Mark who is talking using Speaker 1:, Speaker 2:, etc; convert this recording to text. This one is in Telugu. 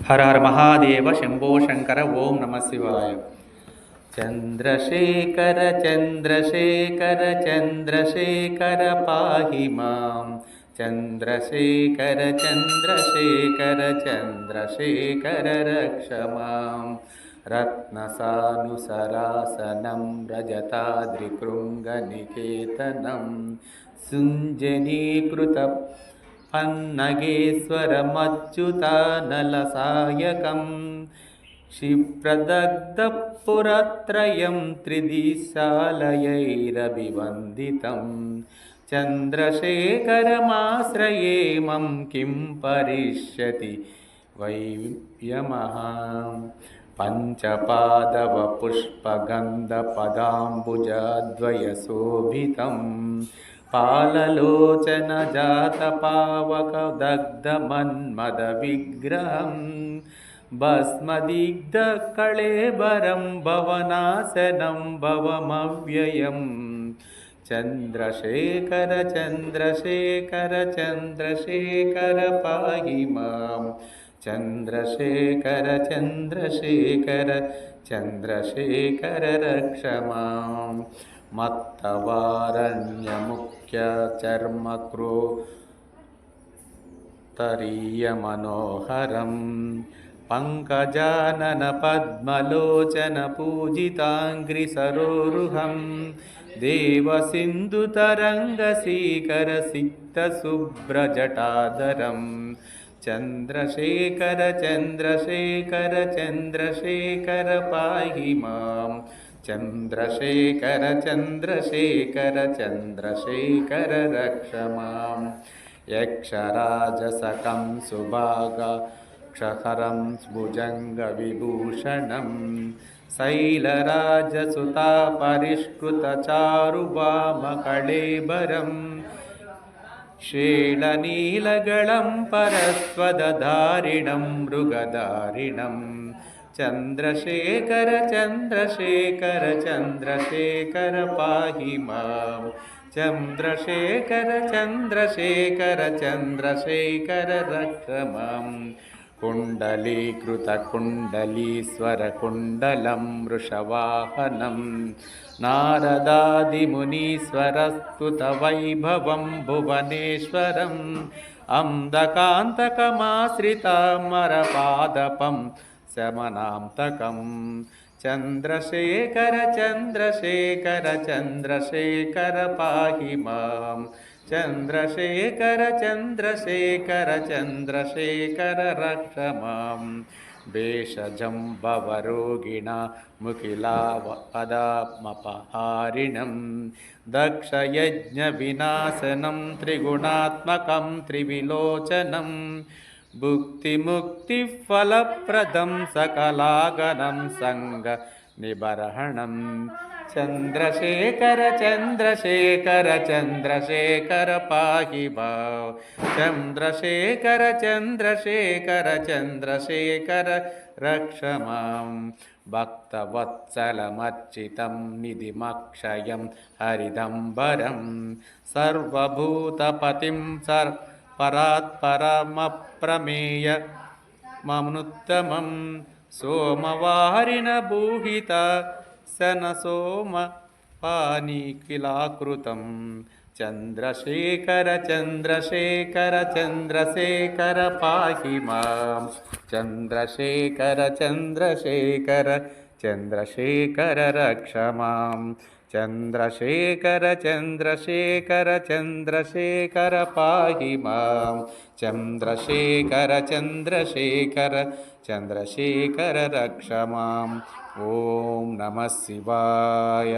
Speaker 1: హర హర మహాదేవ శంభో శంకర ఓం నమ శివాయ. చంద్రశేఖర చంద్రశేఖర చంద్రశేఖర పాహి మాం. చంద్రశేఖర చంద్రశేఖర చంద్రశేఖర రక్ష మాం. రత్నసానుసరాసనం రజతాద్రికృంగనికేతనం సుంజనీకృత పన్నగేశ్వరమచ్యుతానలసాయకం క్షిప్రదగ్ధపురత్రయం త్రిదిశాలయైరభివందితం. చంద్రశేఖరమాశ్రయే మం కిం పరిష్యతి వై యమః. పంచపాదవ పుష్పగంధపదాంబుజద్వయశోభితం పాలలోచన జాతపావక దగ్ధమన్మద విగ్రహం భస్మదిగ్ధ కళేబరం భవనాశనం భవమవ్యయం. చంద్రశేఖర చంద్రశేఖర చంద్రశేఖర పాహి మాం. చంద్రశేఖర చంద్రశేఖర చంద్రశేఖర రక్ష మాం. మత్తవారణ్యముఖ్య చర్మక్రోత్తరీయమనోహరం పంకజానన పద్మలోచన పూజితాంగ్రిసరోరుహం దేవసింధుతరంగశీకర సిక్తశుభ్రజటాధరం. చంద్రశేఖర చంద్రశేఖర చంద్రశేఖర పాహి మాం. చంద్రశేఖర చంద్రశేఖర చంద్రశేఖర రక్ష మాం. యక్షరాజసకం సుభాగాక్షహరం భుజంగవిభూషణం శైలరాజసుతాపరిష్కృతచారువామకళేబరం శ్వేళనీలగళం పరస్వదధారిణం మృగధారిణం. చంద్రశేఖర చంద్రశేఖర చంద్రశేఖర పాహి మాం. చంద్రశేఖర చంద్రశేఖర చంద్రశేఖర రక్ష మాం. కుండలీకృత కుండలీశ్వర కుండలం వృషవాహనం నారదాదిమునీశ్వరస్తుత వైభవం భువనేశ్వరం అంధకాంతకమాశ్రితామరపాదపం శమనాంతకం. చంద్రశేఖర చంద్రశేఖర చంద్రశేఖర పాహి మాం. చంద్రశేఖర చంద్రశేఖర చంద్రశేఖర రక్ష మాం. భేషజం భవరోగిణ ముఖిలాపదామపహారిణం దక్షయజ్ఞ వినాశనం త్రిగుణాత్మకం త్రివిలోచనం భుక్తిముక్తిఫలప్రదం సకలాగనం సంగ నిబర్హణం. చంద్రశేఖర చంద్రశేఖర చంద్రశేఖర పాహి మాం. చంద్రశేఖర చంద్రశేఖర చంద్రశేఖర రక్ష మాం. భక్తవత్సలమర్చితం నిధిమక్షయం హరిదంబరం సర్వభూతపతిం పరాత్పరమప్రమేయ మముత్తమం సోమవారిణ భూహిత సనసోమపానిఖిలాకృతం. చంద్రశేఖర చంద్రశేఖర చంద్రశేఖర పాహి మాం. చంద్రశేఖర చంద్రశేఖర చంద్రశేఖర రక్ష మాం. చంద్రశేఖర చంద్రశేఖర చంద్రశేఖర పాహి మాం. చంద్రశేఖర చంద్రశేఖర చంద్రశేఖర రక్ష మాం. ఓం నమః శివాయ.